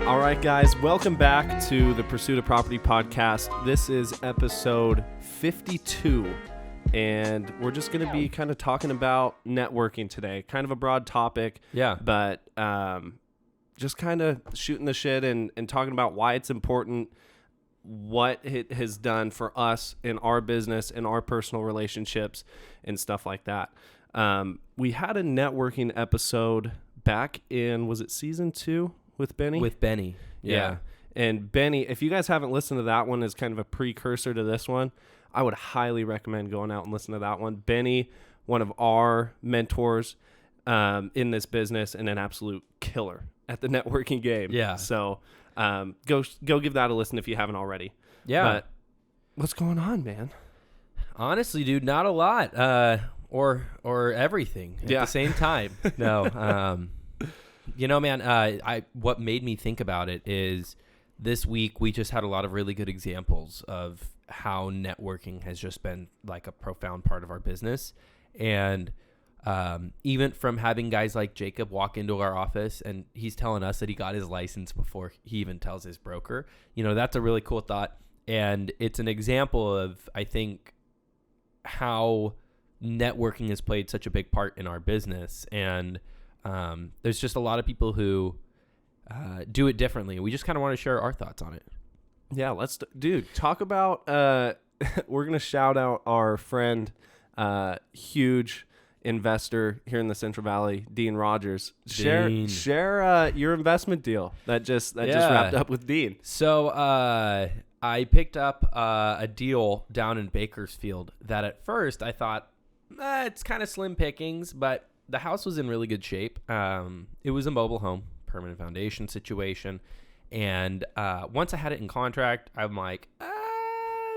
All right, guys, welcome back to the Pursuit of Property podcast. This is episode 52, and we're just going to be kind of talking about networking today. Kind of a broad topic, but just kind of shooting the shit and talking about why it's important, what it has done for us in our business and our personal relationships and stuff like that. We had a networking episode back in, was it season 2? With Benny? With Benny. Yeah. And Benny, if you guys haven't listened to that one as kind of a precursor to this one, I would highly recommend going out and listening to that one. Benny, one of our mentors in this business and an absolute killer at the networking game. Yeah. So go give that a listen if you haven't already. Yeah. But what's going on, man? Honestly, dude, not a lot. Or everything at the same time. No. You know, man, what made me think about it is this week we just had a lot of really good examples of how networking has just been like a profound part of our business. And even from having guys like Jacob walk into our office and he's telling us that he got his license before he even tells his broker, you know, that's a really cool thought. And it's an example of, I think, how networking has played such a big part in our business. And there's just a lot of people who do it differently. We just kind of want to share our thoughts on it. Yeah, dude, talk about, we're going to shout out our friend, huge investor here in the Central Valley, Dean Rogers. Share your investment deal that just wrapped up with Dean. So I picked up a deal down in Bakersfield that at first I thought, it's kind of slim pickings, but the house was in really good shape. It was a mobile home, permanent foundation situation. And once I had it in contract, I'm like,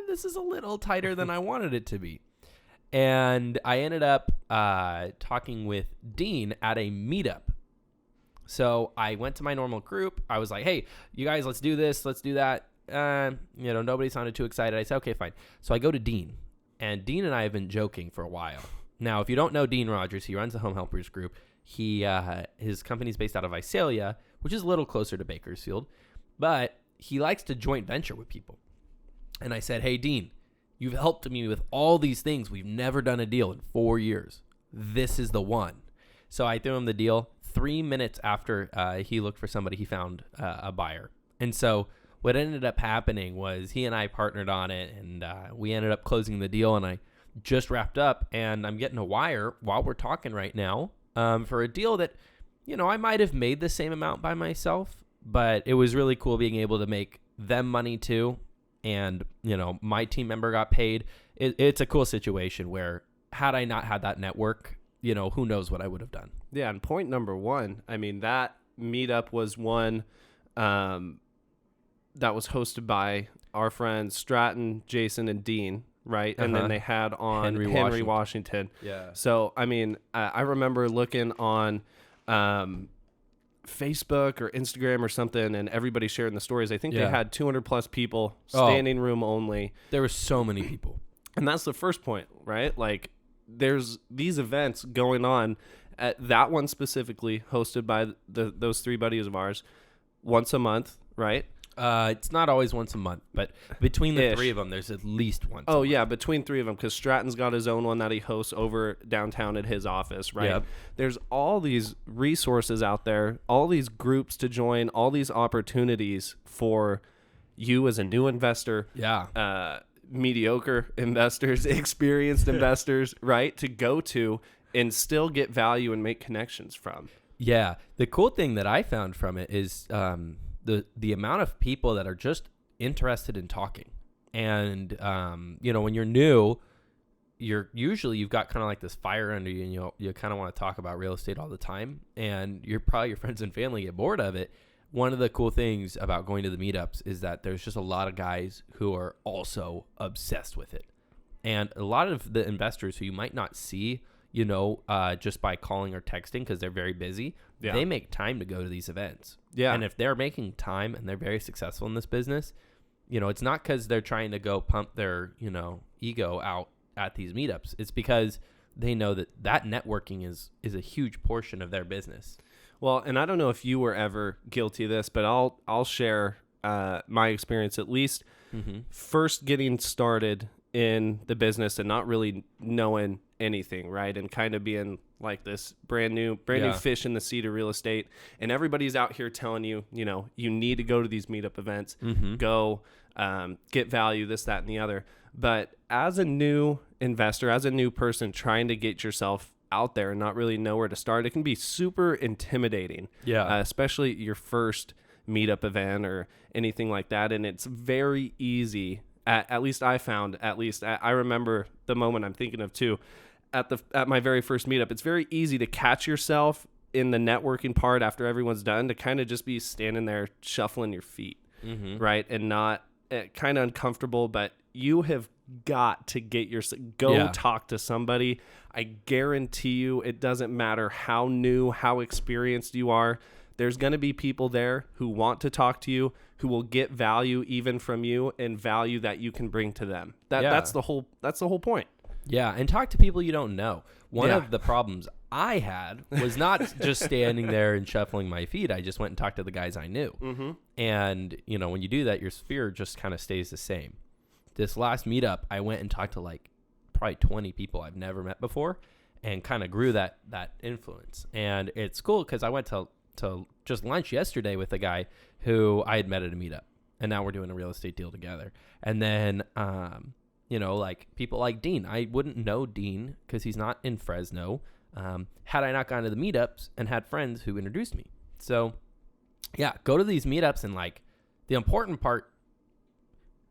this is a little tighter than I wanted it to be. And I ended up talking with Dean at a meetup. So I went to my normal group. I was like, hey, you guys, let's do this. Let's do that. Nobody sounded too excited. I said, okay, fine. So I go to Dean. And Dean and I have been joking for a while. Now, if you don't know Dean Rogers, he runs the Home Helpers Group. His company's based out of Visalia, which is a little closer to Bakersfield, but he likes to joint venture with people. And I said, hey, Dean, you've helped me with all these things. We've never done a deal in 4 years. This is the one. So I threw him the deal. 3 minutes after he looked for somebody, he found a buyer. And so what ended up happening was he and I partnered on it, and we ended up closing the deal, and I just wrapped up, and I'm getting a wire while we're talking right now for a deal that, you know, I might have made the same amount by myself, but it was really cool being able to make them money too. And, you know, my team member got paid. It's a cool situation where had I not had that network, you know, who knows what I would have done. Yeah. And point number one, I mean, that meetup was one that was hosted by our friends Stratton, Jason, and Dean. Right. And then they had on Henry Washington. Yeah. So, I mean, I remember looking on Facebook or Instagram or something and everybody sharing the stories. I think they had 200 plus people, standing room only. There were so many people. And that's the first point, right? Like there's these events going on at that one specifically hosted by those three buddies of ours once a month, right? It's not always once a month, but between the three of them, there's at least once. Oh, yeah, between three of them, because Stratton's got his own one that he hosts over downtown at his office, right? Yep. There's all these resources out there, all these groups to join, all these opportunities for you as a new investor, mediocre investors, experienced investors, right, to go to and still get value and make connections from. Yeah, the cool thing that I found from it is the amount of people that are just interested in talking. And, you know, when you're new, you've got kind of like this fire under you, and you kind of want to talk about real estate all the time, and your friends and family get bored of it. One of the cool things about going to the meetups is that there's just a lot of guys who are also obsessed with it. And a lot of the investors who you might not see, you know, just by calling or texting because they're very busy, they make time to go to these events. Yeah. And if they're making time and they're very successful in this business, you know, it's not because they're trying to go pump their, you know, ego out at these meetups. It's because they know that networking is a huge portion of their business. Well, and I don't know if you were ever guilty of this, but I'll share my experience, at least first getting started in the business and not really knowing anything, right? And kind of being like this brand new fish in the sea to real estate. And everybody's out here telling you, you need to go to these meetup events, go get value, this, that, and the other. But as a new investor, as a new person trying to get yourself out there and not really know where to start, it can be super intimidating. Yeah. Especially your first meetup event or anything like that. And it's very easy, at least I found, I remember the moment I'm thinking of too, at my very first meetup, it's very easy to catch yourself in the networking part after everyone's done to kind of just be standing there shuffling your feet, right? And not kind of uncomfortable, but you have got to get talk to somebody. I guarantee you it doesn't matter how new, how experienced you are. There's going to be people there who want to talk to you, who will get value even from you and value that you can bring to them. That's the whole point. Yeah, and talk to people you don't know. One of the problems I had was not just standing there and shuffling my feet. I just went and talked to the guys I knew. And, when you do that, your sphere just kind of stays the same. This last meetup, I went and talked to probably 20 people I've never met before and kind of grew that influence. And it's cool because I went to just lunch yesterday with a guy who I had met at a meetup. And now we're doing a real estate deal together. And then, people like Dean. I wouldn't know Dean because he's not in Fresno. Had I not gone to the meetups and had friends who introduced me. So, yeah, go to these meetups and the important part,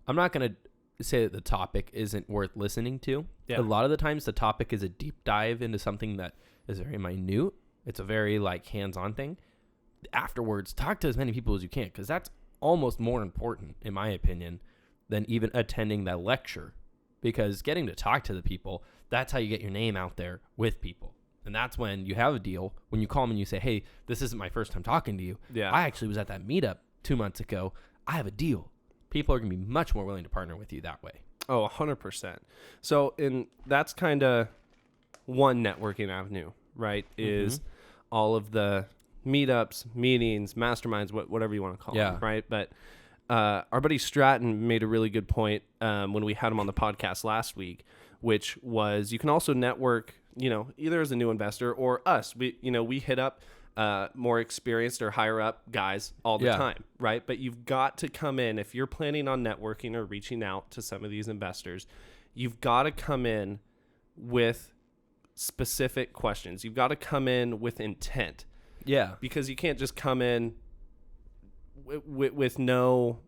I'm not going to say that the topic isn't worth listening to. Yeah. A lot of the times the topic is a deep dive into something that is very minute. It's a very hands-on thing. Afterwards, talk to as many people as you can because that's almost more important, in my opinion, than even attending that lecture. Because getting to talk to the people, that's how you get your name out there with people. And that's when you have a deal. When you call them and you say, hey, this isn't my first time talking to you. Yeah. I actually was at that meetup 2 months ago. I have a deal. People are going to be much more willing to partner with you that way. Oh, 100%. So that's kind of one networking avenue, right? Is all of the meetups, meetings, masterminds, whatever you want to call them, right? But our buddy Stratton made a really good point when we had him on the podcast last week, which was you can also network, either as a new investor or us. We hit up more experienced or higher up guys all the time, right? But you've got to come in, if you're planning on networking or reaching out to some of these investors, you've got to come in with specific questions. You've got to come in with intent. Yeah. Because you can't just come in with no,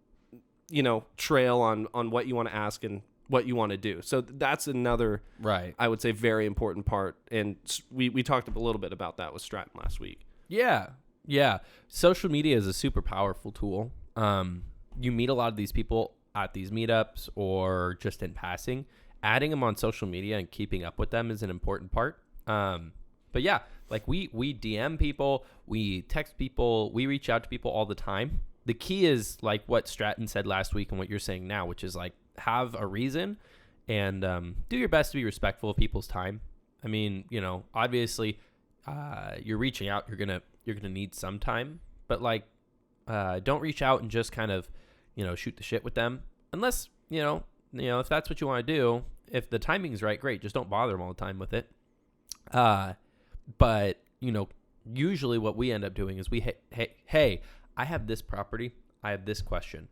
trail on what you want to ask and what you want to do. So that's another, I would say, very important part. And we talked a little bit about that with Stratton last week. Yeah. Yeah. Social media is a super powerful tool. You meet a lot of these people at these meetups or just in passing. Adding them on social media and keeping up with them is an important part. But yeah, we DM people, we text people, we reach out to people all the time. The key is what Stratton said last week and what you're saying now, which is have a reason and do your best to be respectful of people's time. I mean, obviously you're reaching out, you're gonna need some time, but don't reach out and just kind of shoot the shit with them unless if that's what you want to do. If the timing is right, great. Just don't bother them all the time with it. But usually what we end up doing is hey, I have this property. I have this question.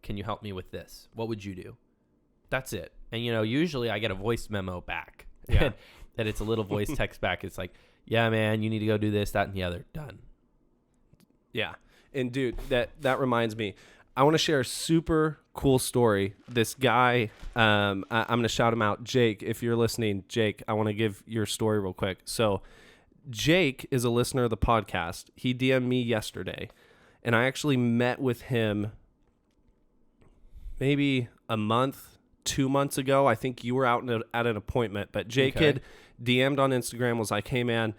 Can you help me with this? What would you do? That's it. And usually I get a voice memo back. Yeah. That it's a little voice text back. It's yeah, man, you need to go do this, that, and the other. Done. Yeah. And dude, that reminds me. I want to share a super cool story. This guy, I'm going to shout him out. Jake, if you're listening, Jake, I want to give your story real quick. So Jake is a listener of the podcast. He DM'd me yesterday, and I actually met with him maybe a month, 2 months ago. I think you were out at an appointment, but Jake had DM'd on Instagram, was like, hey, man,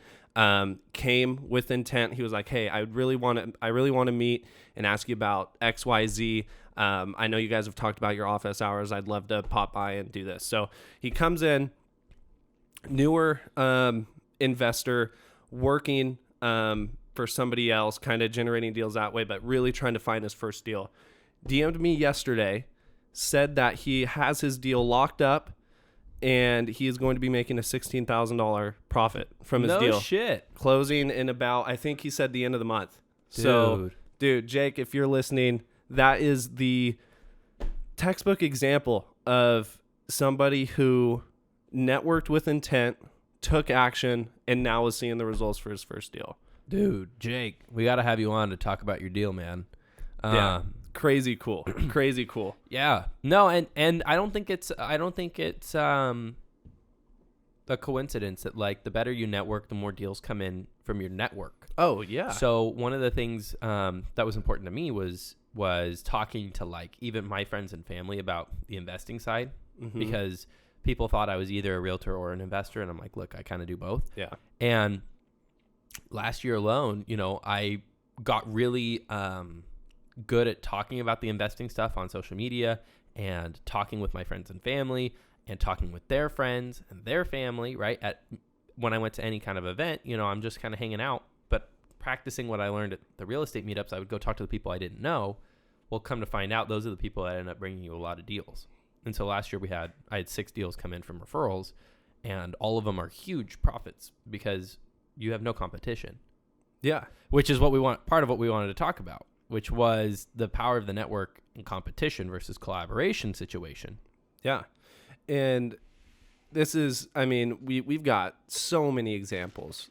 came with intent. He was like, hey, I really want to meet and ask you about XYZ. I know you guys have talked about your office hours. I'd love to pop by and do this. So he comes in, newer investor, working for somebody else, kind of generating deals that way, but really trying to find his first deal. DM'd me yesterday, said that he has his deal locked up, and he is going to be making a $16,000 profit from his deal. No shit. Closing in about, I think he said the end of the month. So, dude, Jake, if you're listening, that is the textbook example of somebody who networked with intent, took action, and now is seeing the results for his first deal. Dude, Jake, we got to have you on to talk about your deal, man. Yeah. Crazy cool. Crazy cool. Yeah. No, and I don't think it's a coincidence that like the better you network, the more deals come in from your network. Oh, yeah. So one of the things that was important to me was talking to like even my friends and family about the investing side, because people thought I was either a realtor or an investor, and I'm like, look, I kind of do both. Yeah. And last year alone, I got really good at talking about the investing stuff on social media and talking with my friends and family and talking with their friends and their family, right? When I went to any kind of event, I'm just kind of hanging out, but practicing what I learned at the real estate meetups, I would go talk to the people I didn't know. Well, come to find out, those are the people that end up bringing you a lot of deals. And so last year I had 6 deals come in from referrals, and all of them are huge profits because you have no competition. Yeah. Which is part of what we wanted to talk about, which was the power of the network and competition versus collaboration situation. Yeah. And this is, we've got so many examples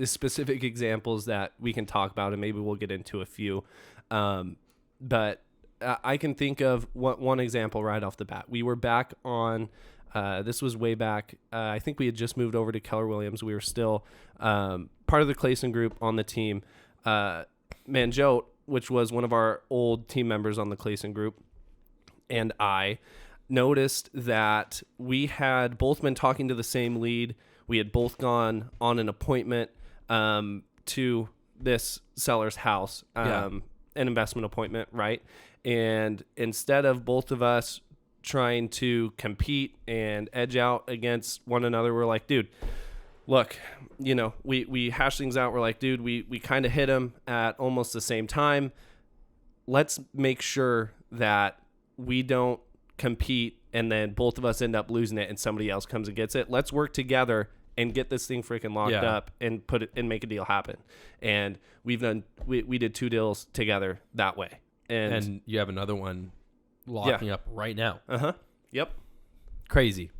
specific examples that we can talk about, and maybe we'll get into a few. But I can think of one example right off the bat. We were back on, this was way back. I think we had just moved over to Keller Williams. We were still part of the Clayson group on the team. Manjot, which was one of our old team members on the Clayson group, and I noticed that we had both been talking to the same lead. We had both gone on an appointment to this seller's house, an investment appointment, right? And instead of both of us trying to compete and edge out against one another, we're like, dude, look, we hash things out. We're like, dude, we kind of hit him at almost the same time. Let's make sure that we don't compete and then both of us end up losing it and somebody else comes and gets it. Let's work together and get this thing freaking locked up and put it and make a deal happen. And we did 2 deals together that way. And you have another one locking up right now. Yep. Crazy.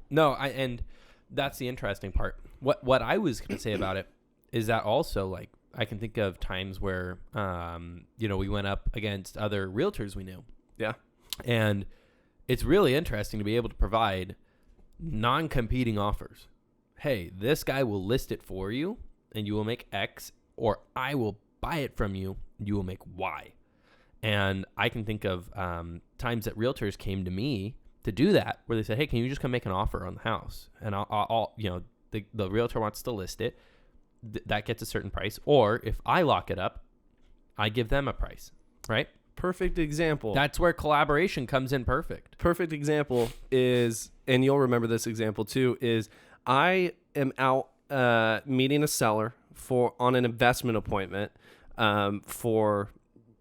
No, and that's the interesting part. What I was going to say about it is that also, like, I can think of times where, we went up against other realtors we knew. Yeah. And it's really interesting to be able to provide non-competing offers. Hey, this guy will list it for you and you will make X, or I will buy it from you and you will make Y. And I can think of times that realtors came to me to do that, where they said, hey, can you just come make an offer on the house? And I'll the realtor wants to list it. That gets a certain price. Or if I lock it up, I give them a price, right? Perfect example. That's where collaboration comes in perfect. Perfect example is, and you'll remember this example too, is I am out meeting a seller on an investment appointment for,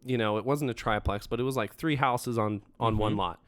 it wasn't a triplex, but it was like 3 houses on one lot.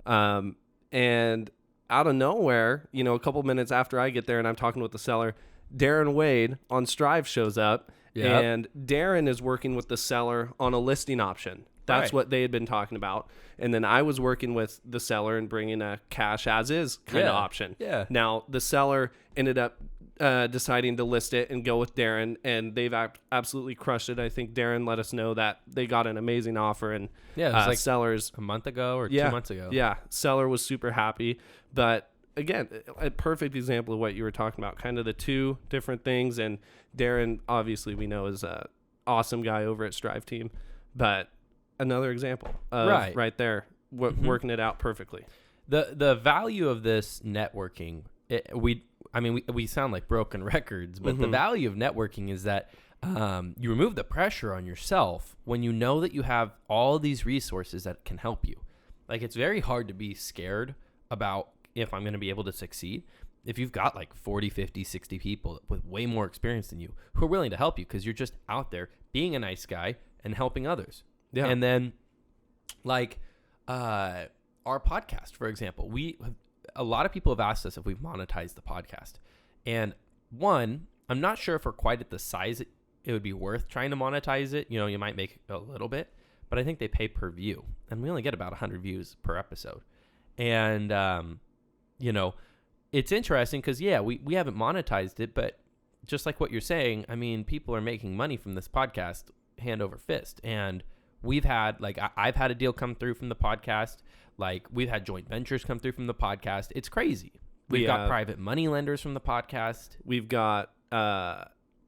And out of nowhere, a couple minutes after I get there and I'm talking with the seller, Darren Wade on Strive shows up. Yep. And Darren is working with the seller on a listing option. That's what they had been talking about. And then I was working with the seller and bringing a cash as is kind of option. Yeah. Now, the seller ended up deciding to list it and go with Darren, and they've absolutely crushed it. I think Darren let us know that they got an amazing offer. And it was like sellers a month ago or 2 months ago. Yeah. Seller was super happy. But again, a perfect example of what you were talking about, kind of the 2 different things. And Darren, obviously, we know is an awesome guy over at Strive Team, but another example of right there, working it out perfectly. The value of this networking, we sound like broken records, but the value of networking is that you remove the pressure on yourself when you know that you have all these resources that can help you. Like, it's very hard to be scared about if I'm going to be able to succeed. if you've got like 40, 50, 60 people with way more experience than you who are willing to help you because you're just out there being a nice guy and helping others. Yeah. And then like our podcast, for example, a lot of people have asked us if we've monetized the podcast. And one, I'm not sure if we're quite at the size it would be worth trying to monetize it. You know, you might make a little bit, but I think they pay per view. And we only get about 100 views per episode. And, you know, it's interesting because, yeah, we haven't monetized it, but just like what you're saying, I mean, people are making money from this podcast hand over fist. And we've had, like, I've had a deal come through from the podcast. Like, we've had joint ventures come through from the podcast. It's crazy. We've got private money lenders from the podcast. We've got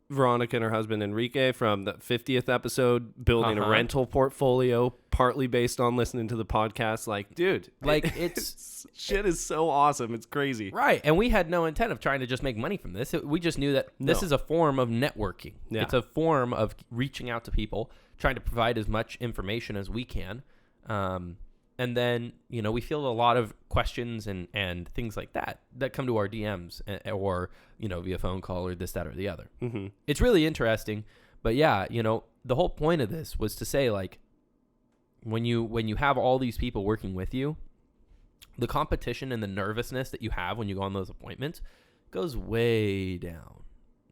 Veronica and her husband Enrique from the 50th episode building a rental portfolio partly based on listening to the podcast. Like, dude, like it's shit is so awesome. It's crazy. Right. And we had no intent of trying to just make money from this. We just knew that this is a form of networking. Yeah. It's a form of reaching out to people, trying to provide as much information as we can. And then, you know, we field a lot of questions and things like that come to our DMs or, you know, via phone call or this, that, or the other. Mm-hmm. It's really interesting. But yeah, you know, the whole point of this was to say, like, when you have all these people working with you, the competition and the nervousness that you have when you go on those appointments goes way down.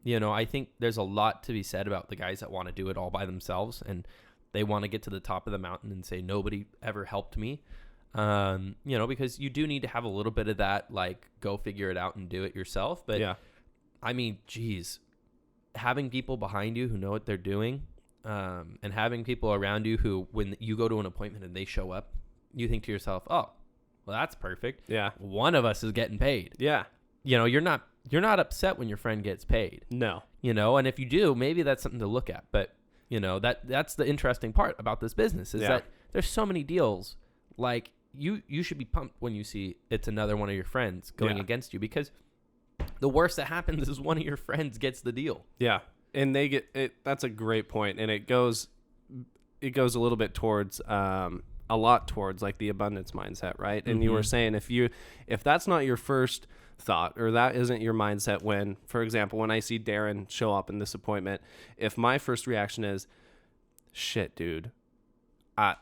You know, I think there's a lot to be said about the guys that want to do it all by themselves and they want to get to the top of the mountain and say, nobody ever helped me. You know, because you do need to have a little bit of that, like, go figure it out and do it yourself. But, yeah. I mean, geez, having people behind you who know what they're doing and having people around you who, when you go to an appointment and they show up, you think to yourself, oh, well, that's perfect. Yeah. One of us is getting paid. Yeah. You know, you're not upset when your friend gets paid. No. You know, and if you do, maybe that's something to look at. But, you know, that's the interesting part about this business is that there's so many deals. Like, you should be pumped when you see it's another one of your friends going against you, because the worst that happens is one of your friends gets the deal. Yeah. And they get it. That's a great point. And it goes a little bit towards, a lot towards like the abundance mindset, right? And you were saying if that's not your first thought or that isn't your mindset when, for example, when I see Darren show up in this appointment, if my first reaction is, shit, dude, I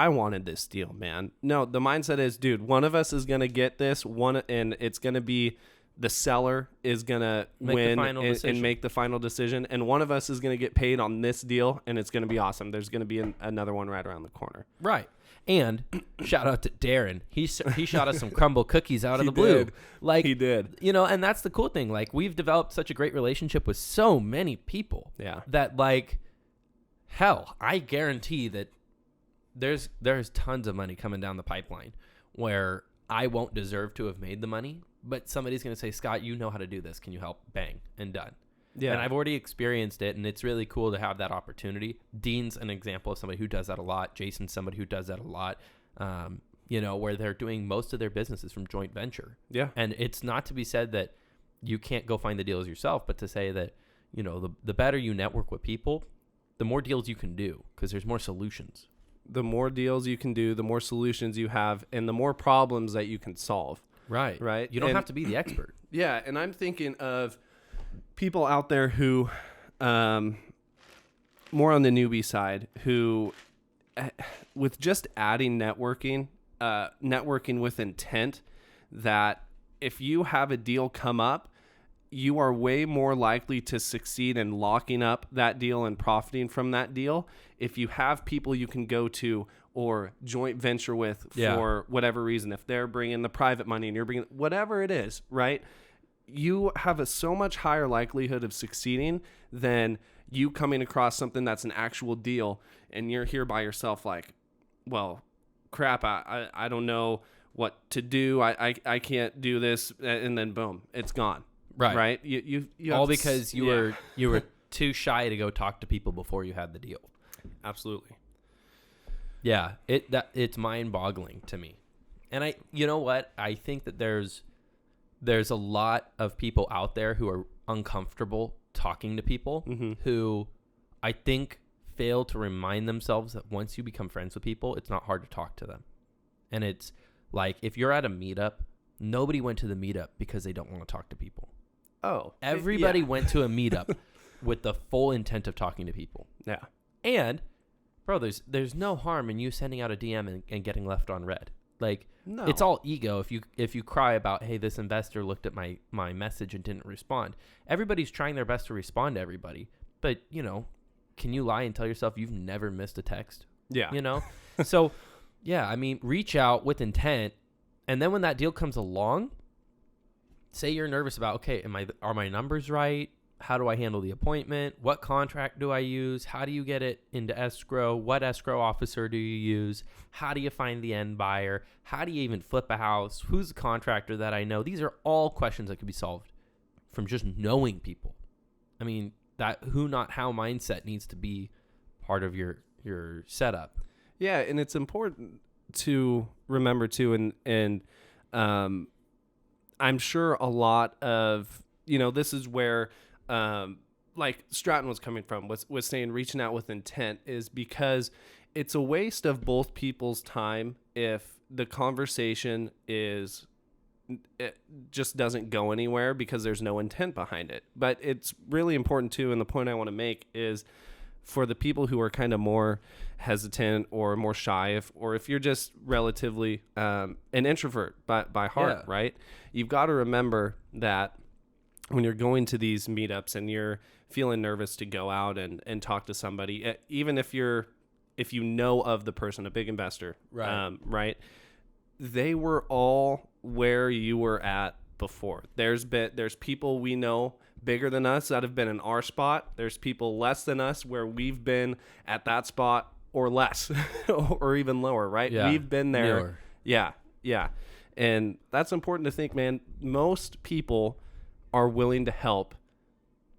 wanted this deal, man. No, the mindset is, dude, one of us is going to get this one, and it's going to be the seller is going to win and make the final decision. And one of us is going to get paid on this deal, and it's going to be awesome. There's going to be another one right around the corner. Right. And shout out to Darren. He shot us some crumble cookies out of the blue. Like, he did. You know, and that's the cool thing. Like, we've developed such a great relationship with so many people. Yeah. That, like, hell, I guarantee that there's tons of money coming down the pipeline where I won't deserve to have made the money, but somebody's going to say, Scott, you know how to do this. Can you help? Bang. And done. Yeah. And I've already experienced it, and it's really cool to have that opportunity. Dean's an example of somebody who does that a lot. Jason's somebody who does that a lot, you know, where they're doing most of their businesses from joint venture. Yeah. And it's not to be said that you can't go find the deals yourself, but to say that, you know, the better you network with people, the more deals you can do because there's more solutions. The more deals you can do, the more solutions you have, and the more problems that you can solve. Right. Right. You don't have to be the expert. Yeah. And I'm thinking of people out there who, more on the newbie side, who, with just adding networking with intent, that if you have a deal come up, you are way more likely to succeed in locking up that deal and profiting from that deal if you have people you can go to or joint venture with for whatever reason. If they're bringing the private money and you're bringing whatever it is, right? You have a so much higher likelihood of succeeding than you coming across something that's an actual deal and you're here by yourself like, well, crap, I don't know what to do. I can't do this. And then boom, it's gone. Right. You all because you were too shy to go talk to people before you had the deal. Absolutely. Yeah. It's mind-boggling to me. And you know what? I think that there's a lot of people out there who are uncomfortable talking to people who I think fail to remind themselves that once you become friends with people, it's not hard to talk to them. And it's like, if you're at a meetup nobody went to the meetup because they don't want to talk to people. Oh. Everybody went to a meetup with the full intent of talking to people. Yeah. And, bro, there's no harm in you sending out a DM and getting left on red. Like, No. it's all ego. If you cry about, hey, this investor looked at my message and didn't respond. Everybody's trying their best to respond to everybody. But, can you lie and tell yourself you've never missed a text? Yeah. So, yeah, I mean, reach out with intent. And then when that deal comes along, say you're nervous about, okay, are my numbers right? How do I handle the appointment? What contract do I use? How do you get it into escrow? What escrow officer do you use? How do you find the end buyer? How do you even flip a house? Who's the contractor that I know? These are all questions that could be solved from just knowing people. I mean, that who, not how mindset needs to be part of your setup. Yeah, and it's important to remember too, and I'm sure a lot of, this is where like Stratton was coming from, was saying reaching out with intent, is because it's a waste of both people's time if the conversation it just doesn't go anywhere because there's no intent behind it. But it's really important too, and the point I want to make is for the people who are kind of more hesitant or more shy, or if you're just relatively an introvert by heart, Yeah. right? You've got to remember that when you're going to these meetups and you're feeling nervous to go out and talk to somebody, even if you know of the person, a big investor, Right. Right? They were all where you were at before. There's people we know bigger than us that have been in our spot. There's people less than us where we've been at that spot or less or even lower, right? Yeah. We've been there. Newer. Yeah. And that's important to think, man. Most people are willing to help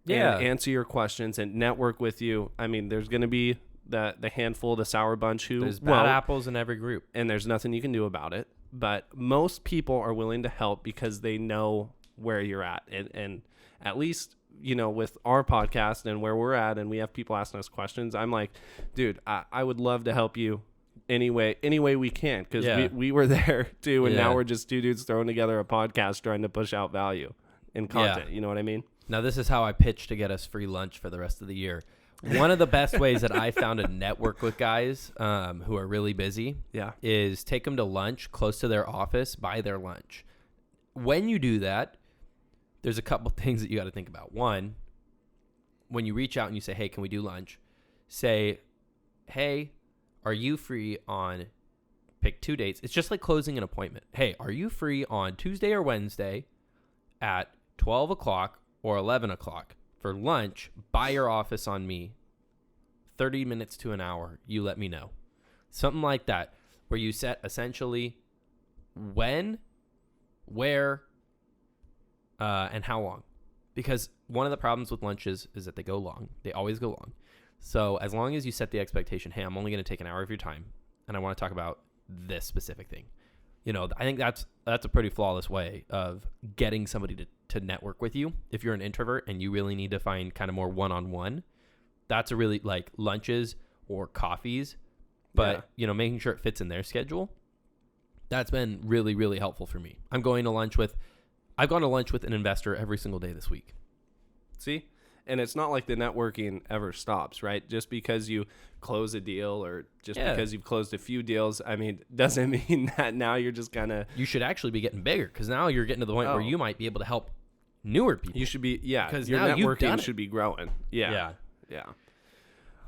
and answer your questions and network with you. I mean, there's going to be the handful, the sour bunch who There's bad apples in every group. and there's nothing you can do about it. But most people are willing to help because they know where you're at. And at least, with our podcast and where we're at, and we have people asking us questions, I'm like, dude, I would love to help you any way we can, because we were there too. And now we're just two dudes throwing together a podcast trying to push out value in content. Yeah. You know what I mean? Now, this is how I pitch to get us free lunch for the rest of the year. One of the best ways that I found to network with guys who are really busy is take them to lunch close to their office, buy their lunch. When you do that, there's a couple things that you got to think about. One, when you reach out and you say, hey, can we do lunch? Say, hey, are you free on, pick 2 dates. It's just like closing an appointment. Hey, are you free on Tuesday or Wednesday at 12 o'clock or 11 o'clock for lunch? By your office on me, 30 minutes to an hour, you let me know. Something like that, where you set essentially when, where, and how long. Because one of the problems with lunches is that they go long. They always go long. So as long as you set the expectation, hey, I'm only going to take an hour of your time, and I want to talk about this specific thing. I think that's a pretty flawless way of getting somebody to network with you. If you're an introvert and you really need to find kind of more one-on-one, that's a really, like, lunches or coffees, but, making sure it fits in their schedule. That's been really, really helpful for me. I've gone to lunch with an investor every single day this week. See? And it's not like the networking ever stops, right? Just because you close a deal or just because you've closed a few deals, I mean, doesn't mean that now you're just kind of... You should actually be getting bigger, because now you're getting to the point where you might be able to help newer people. You should be, because your now you've done networking should be growing. Yeah.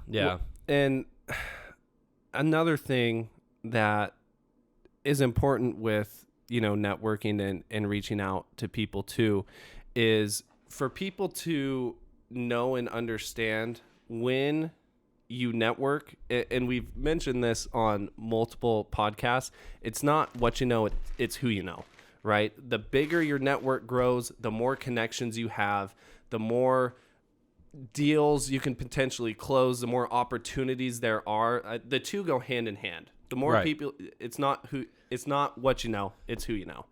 Well, and another thing that is important with, networking and reaching out to people too, is for people to know and understand when you network. And we've mentioned this on multiple podcasts. It's not what you know, it's who you know, right? The bigger your network grows, the more connections you have, the more deals you can potentially close, the more opportunities there are. The two go hand in hand. The more people, it's not what you know, it's who you know.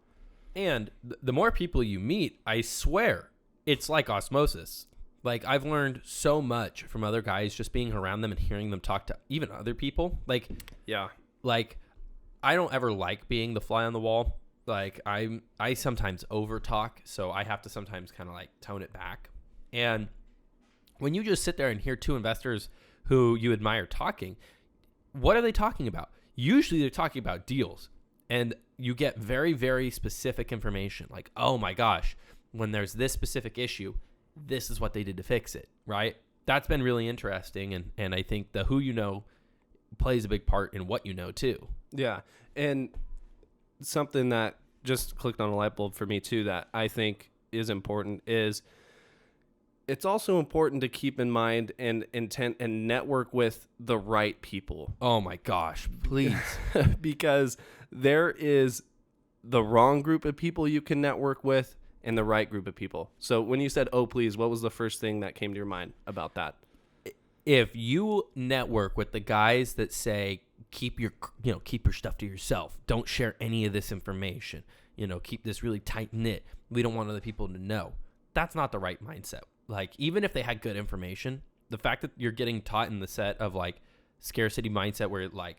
And the more people you meet, I swear, it's like osmosis. Like, I've learned so much from other guys just being around them and hearing them talk to even other people. Like, I don't ever like being the fly on the wall. Like I sometimes over talk, so I have to sometimes kind of like tone it back. And when you just sit there and hear two investors who you admire talking, what are they talking about? Usually they're talking about deals, and you get very, very specific information. Like, oh my gosh, when there's this specific issue, this is what they did to fix it, right? That's been really interesting. And I think the who you know plays a big part in what you know too. Yeah. And something that just clicked on a light bulb for me too that I think is important is it's also important to keep in mind and intent and network with the right people. Oh my gosh, please. Because there is the wrong group of people you can network with and the right group of people. So when you said, oh, please, what was the first thing that came to your mind about that? If you network with the guys that say, keep your stuff to yourself, don't share any of this information, keep this really tight knit, we don't want other people to know, that's not the right mindset. Like, even if they had good information, the fact that you're getting taught in the set of like scarcity mindset where like,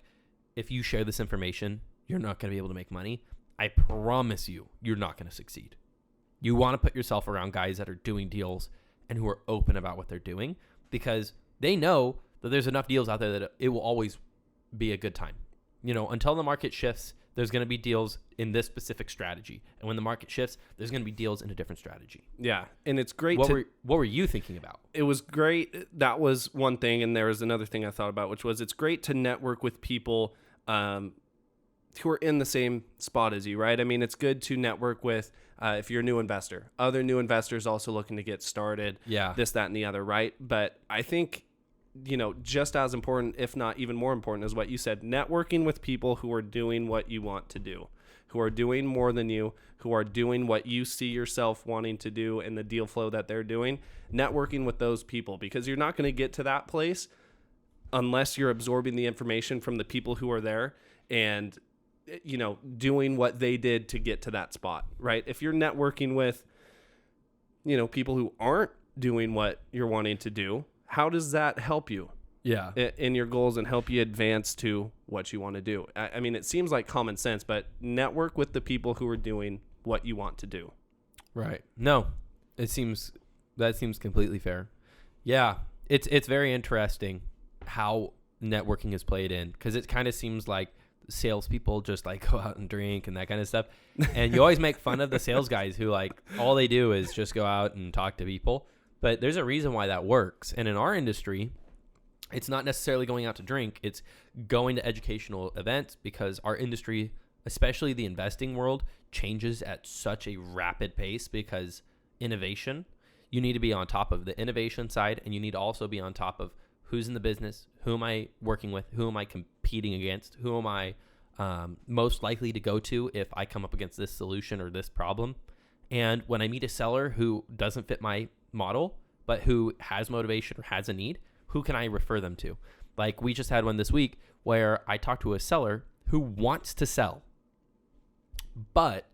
if you share this information, you're not going to be able to make money. I promise you're not going to succeed. You want to put yourself around guys that are doing deals and who are open about what they're doing, because they know that there's enough deals out there that it will always be a good time. Until the market shifts, there's going to be deals in this specific strategy. And when the market shifts, there's going to be deals in a different strategy. Yeah. And it's great. What were you thinking about? It was great. That was one thing. And there was another thing I thought about, which was it's great to network with people who are in the same spot as you, right? I mean, it's good to network with, if you're a new investor, other new investors also looking to get started, this, that, and the other, right? But I think, just as important, if not even more important, is what you said, networking with people who are doing what you want to do, who are doing more than you, who are doing what you see yourself wanting to do in the deal flow that they're doing, networking with those people, because you're not going to get to that place unless you're absorbing the information from the people who are there and, doing what they did to get to that spot, right? If you're networking with, people who aren't doing what you're wanting to do, how does that help you in your goals and help you advance to what you want to do? I mean, it seems like common sense, but network with the people who are doing what you want to do. Right. No, that seems completely fair. Yeah. It's very interesting how networking is played in, because it kind of seems like salespeople just like go out and drink and that kind of stuff. And you always make fun of the sales guys who like all they do is just go out and talk to people. But there's a reason why that works. And in our industry, it's not necessarily going out to drink. It's going to educational events, because our industry, especially the investing world, changes at such a rapid pace because innovation, you need to be on top of the innovation side, and you need to also be on top of who's in the business, who am I working with, who am I competing against, who am I most likely to go to if I come up against this solution or this problem. And when I meet a seller who doesn't fit my model, but who has motivation or has a need, who can I refer them to? Like, we just had one this week where I talked to a seller who wants to sell, but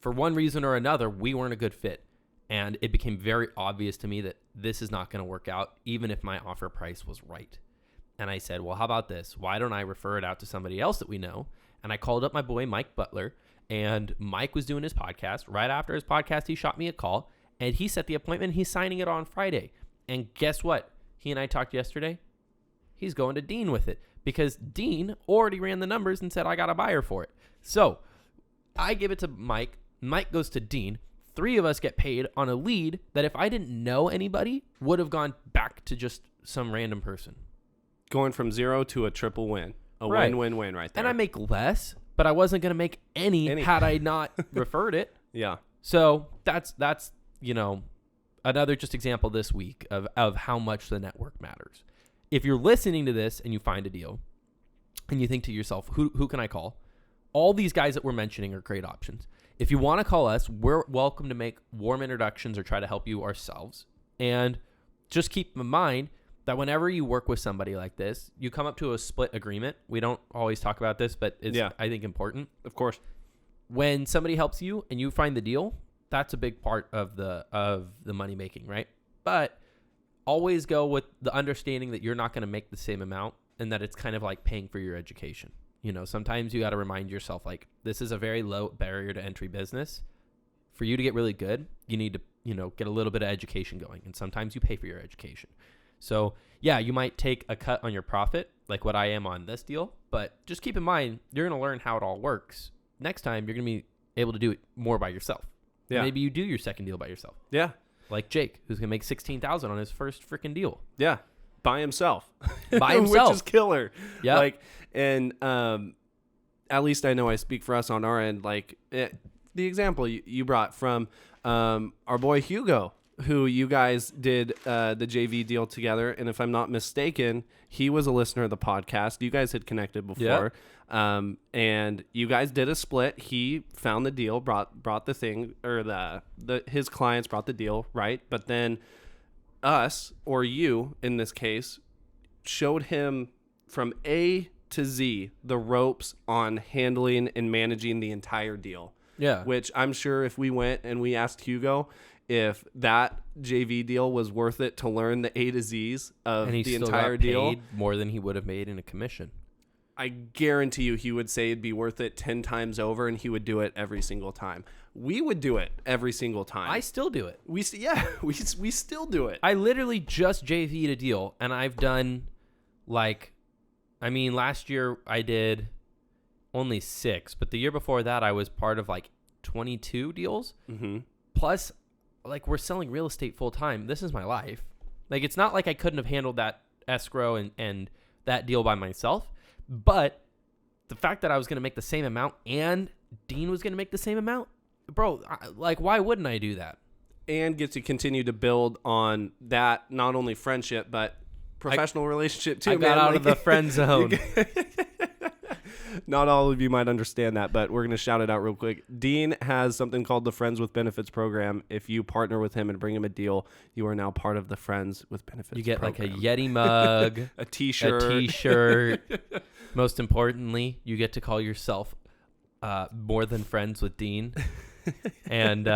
for one reason or another, we weren't a good fit. And it became very obvious to me that this is not going to work out, even if my offer price was right. And I said, well, how about this? Why don't I refer it out to somebody else that we know? And I called up my boy, Mike Butler, and Mike was doing his podcast. Right after his podcast, he shot me a call, and he set the appointment. He's signing it on Friday. And guess what? He and I talked yesterday. He's going to Dean with it, because Dean already ran the numbers and said, I got a buyer for it. So I give it to Mike. Mike goes to Dean. 3 of us get paid on a lead that, if I didn't know anybody, would have gone back to just some random person. Going from 0 to a triple win. Win-win-win right there. And I make less, but I wasn't going to make any had I not referred it. Yeah. So that's another just example this week of how much the network matters. If you're listening to this and you find a deal and you think to yourself, who can I call? All these guys that we're mentioning are great options. If you want to call us, we're welcome to make warm introductions or try to help you ourselves. And just keep in mind that whenever you work with somebody like this, you come up to a split agreement. We don't always talk about this, but it's, I think, important. Of course. When somebody helps you and you find the deal, that's a big part of the money making, right? But always go with the understanding that you're not going to make the same amount, and that it's kind of like paying for your education. sometimes you got to remind yourself, like, this is a very low barrier to entry business. For you to get really good, you need to, get a little bit of education going. And sometimes you pay for your education. So yeah, you might take a cut on your profit, like what I am on this deal, but just keep in mind, you're going to learn how it all works. Next time, you're going to be able to do it more by yourself. Yeah. And maybe you do your second deal by yourself. Yeah. Like Jake, who's going to make $16,000 on his first freaking deal. Yeah. By himself. By himself. Which is killer. Yeah. Like, and at least I know I speak for us on our end. Like, the example you brought from our boy Hugo, who you guys did the JV deal together. And if I'm not mistaken, he was a listener of the podcast. You guys had connected before. Yeah. And you guys did a split. He found the deal, brought the thing, or his clients brought the deal, right? But then us, or you in this case, showed him from A to Z the ropes on handling and managing the entire deal. Yeah. Which I'm sure if we went and we asked Hugo if that JV deal was worth it to learn the A to Z's of the entire deal, paid more than he would have made in a commission. I guarantee you he would say it'd be worth it 10 times over, and he would do it every single time. We would do it every single time. I still do it. We still do it. I literally just JV'd a deal, and I've done last year I did only 6, but the year before that I was part of 22 deals. Mm-hmm. Plus, we're selling real estate full time. This is my life. It's not like I couldn't have handled that escrow and that deal by myself. But the fact that I was going to make the same amount and Dean was going to make the same amount, bro, why wouldn't I do that? And get to continue to build on that, not only friendship, but professional relationship too. I got out of the friend zone. Not all of you might understand that, but we're going to shout it out real quick. Dean has something called the Friends with Benefits program. If you partner with him and bring him a deal, you are now part of the Friends with Benefits You get program. a Yeti mug, a t-shirt. Most importantly, you get to call yourself more than friends with Dean. And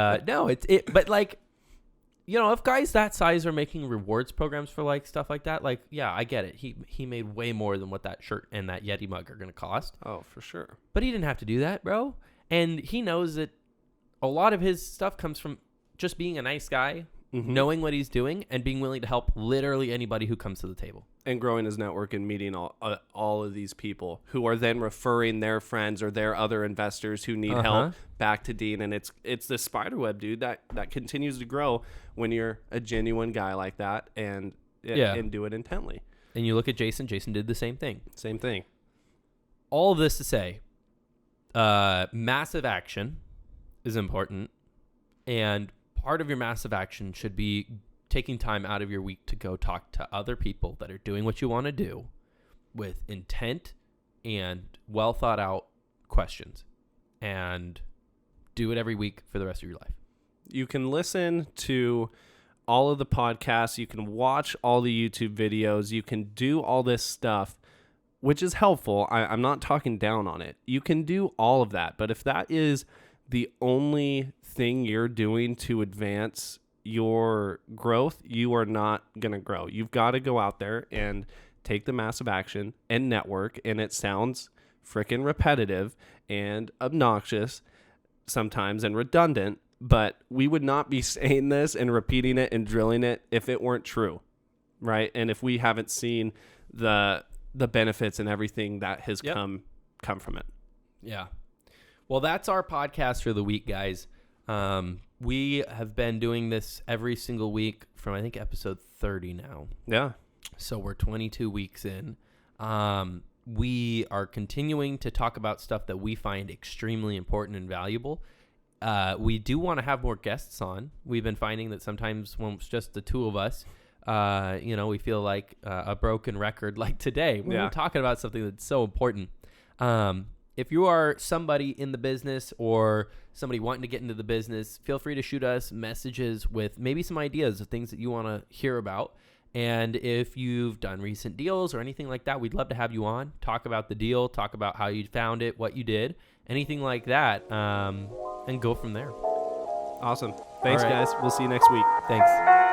if guys that size are making rewards programs for stuff like that, yeah, I get it. He made way more than what that shirt and that Yeti mug are going to cost. Oh, for sure. But he didn't have to do that, bro. And he knows that a lot of his stuff comes from just being a nice guy, mm-hmm. knowing what he's doing, and being willing to help literally anybody who comes to the table. And growing his network and meeting all of these people who are then referring their friends or their other investors who need help back to Dean. And it's this spider web, dude, that continues to grow when you're a genuine guy like that and do it intently. And you look at Jason. Jason did the same thing. Same thing. All of this to say, massive action is important. And part of your massive action should be taking time out of your week to go talk to other people that are doing what you want to do with intent and well thought out questions, and do it every week for the rest of your life. You can listen to all of the podcasts. You can watch all the YouTube videos. You can do all this stuff, which is helpful. I'm not talking down on it. You can do all of that. But if that is the only thing you're doing to advance your growth, you are not going to grow. You've got to go out there and take the massive action and network. And it sounds freaking repetitive and obnoxious sometimes and redundant, but we would not be saying this and repeating it and drilling it if it weren't true, right? And if we haven't seen the benefits and everything that has come from it. Yeah. Well, that's our podcast for the week, guys. We have been doing this every single week from, I think, episode 30 now. Yeah. So we're 22 weeks in. We are continuing to talk about stuff that we find extremely important and valuable. We do want to have more guests on. We've been finding that sometimes when it's just the two of us, we feel like a broken record like today. We're talking about something that's so important. If you are somebody in the business or somebody wanting to get into the business, feel free to shoot us messages with maybe some ideas of things that you want to hear about. And if you've done recent deals or anything like that, we'd love to have you on, talk about the deal, talk about how you found it, what you did, anything like that, and go from there. Awesome. Thanks, guys. We'll see you next week. Thanks.